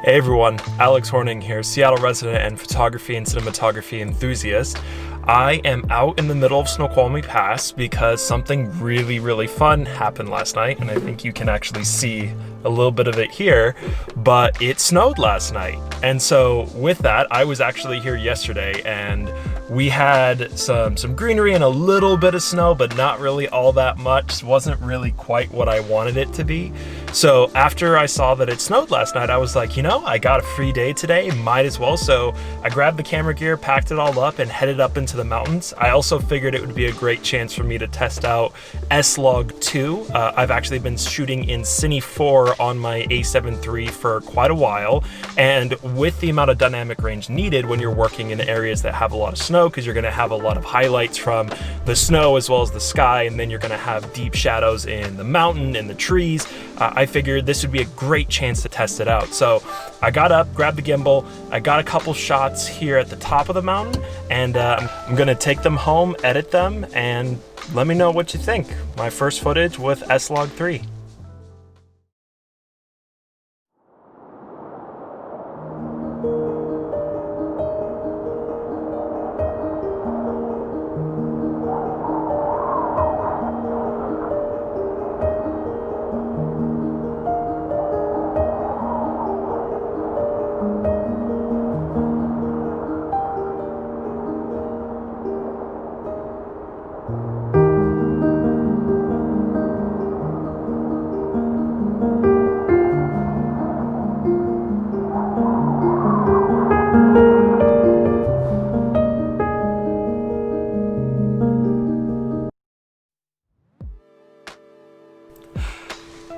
Hey everyone, Alex Horning here, Seattle resident and photography and cinematography enthusiast. I am out in the middle of Snoqualmie Pass because something really fun happened last night, and I think you can actually see a little bit of it here, but it snowed last night. And so with that, I was actually here yesterday and we had some greenery and a little bit of snow, but not really all that much. Wasn't really quite what I wanted it to be. So after I saw that it snowed last night, I was like, you know, I got a free day today, might as well. So I grabbed the camera gear, packed it all up, and headed up into the mountains. I also figured it would be a great chance for me to test out S-Log2. I've actually been shooting in Cine 4 on my A7iii for quite a while, and with the amount of dynamic range needed when you're working in areas that have a lot of snow, because you're going to have a lot of highlights from the snow as well as the sky, and then you're going to have deep shadows in the mountain and the trees. I figured this would be a great chance to test it out. So I got up, grabbed the gimbal, I got a couple shots here at the top of the mountain, and I'm going to take them home, edit them, and let me know what you think. My first footage with S-Log3.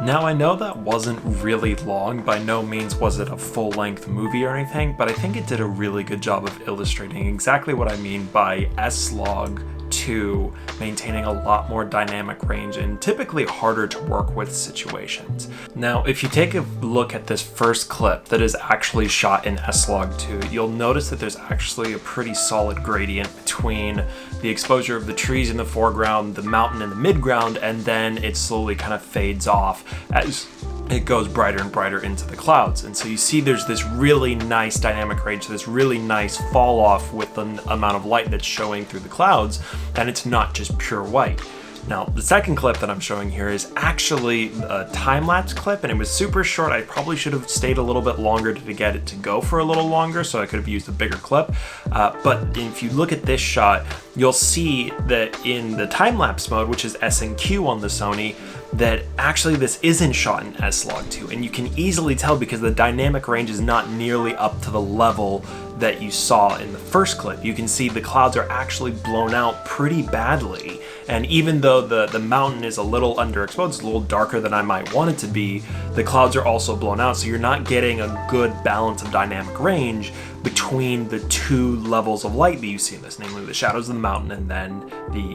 Now I know that wasn't really long, by no means was it a full-length movie or anything, but I think it did a really good job of illustrating exactly what I mean by S-Log2 maintaining a lot more dynamic range and typically harder to work with situations. Now, if you take a look at this first clip that is actually shot in S-Log2, you'll notice that there's actually a pretty solid gradient between the exposure of the trees in the foreground, the mountain in the midground, and then it slowly kind of fades off as it goes brighter and brighter into the clouds. And so you see there's this really nice dynamic range, this really nice fall off with the amount of light that's showing through the clouds, and it's not just pure white. Now, the second clip that I'm showing here is actually a time-lapse clip, and it was super short. I probably should have stayed a little bit longer to get it to go for a little longer, so I could have used a bigger clip. But if you look at this shot, you'll see that in the time-lapse mode, which is S and Q on the Sony, that actually this isn't shot in S-Log2, and you can easily tell because the dynamic range is not nearly up to the level that you saw in the first clip. You can see the clouds are actually blown out pretty badly, and even though the mountain is a little underexposed, it's a little darker than I might want it to be, the clouds are also blown out, so you're not getting a good balance of dynamic range between the two levels of light that you see in this, namely the shadows of the mountain and then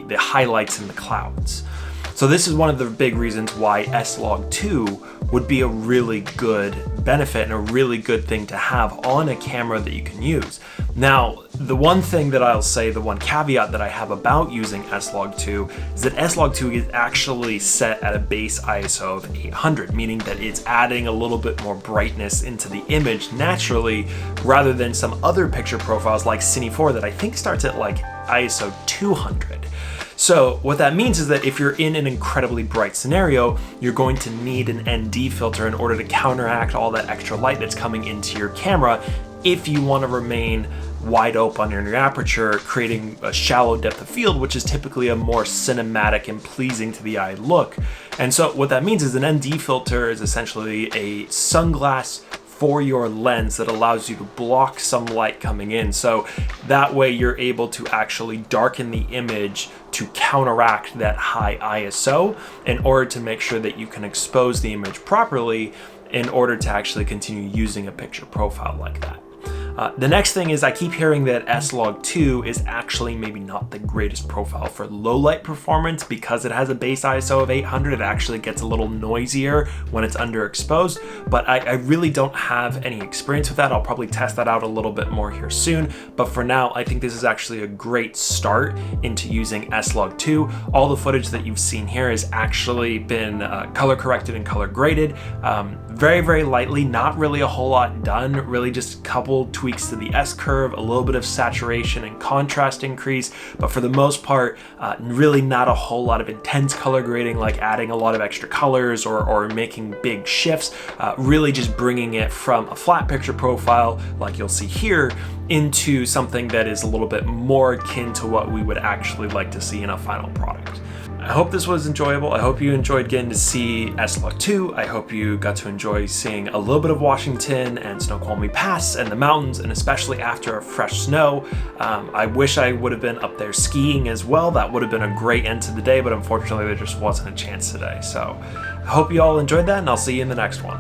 the highlights in the clouds. So this is one of the big reasons why S-Log2 would be a really good benefit and a really good thing to have on a camera that you can use. Now, the one thing that I'll say, the one caveat that I have about using S-Log2 is that S-Log2 is actually set at a base ISO of 800, meaning that it's adding a little bit more brightness into the image naturally, rather than some other picture profiles like Cine 4 that I think starts at like ISO 200. So what that means is that if you're in an incredibly bright scenario, you're going to need an ND filter in order to counteract all that extra light that's coming into your camera if you want to remain wide open in your aperture, creating a shallow depth of field, which is typically a more cinematic and pleasing to the eye look. And so what that means is an ND filter is essentially a sunglass for your lens that allows you to block some light coming in. So that way you're able to actually darken the image to counteract that high ISO in order to make sure that you can expose the image properly in order to actually continue using a picture profile like that. The next thing is I keep hearing that S-Log2 is actually maybe not the greatest profile for low light performance because it has a base ISO of 800. It actually gets a little noisier when it's underexposed, but I really don't have any experience with that. I'll probably test that out a little bit more here soon, but for now, I think this is actually a great start into using S-Log2. All the footage that you've seen here has actually been color corrected and color graded very, very lightly, not really a whole lot done, really just a couple tweaks to the S-curve, a little bit of saturation and contrast increase, but for the most part, really not a whole lot of intense color grading, like adding a lot of extra colors or making big shifts, really just bringing it from a flat picture profile, like you'll see here, into something that is a little bit more akin to what we would actually like to see in a final product. I hope this was enjoyable. I hope you enjoyed getting to see S-Log2. I hope you got to enjoy seeing a little bit of Washington and Snoqualmie Pass and the mountains, and especially after a fresh snow. I wish I would have been up there skiing as well. That would have been a great end to the day, but unfortunately there just wasn't a chance today. So I hope you all enjoyed that, and I'll see you in the next one.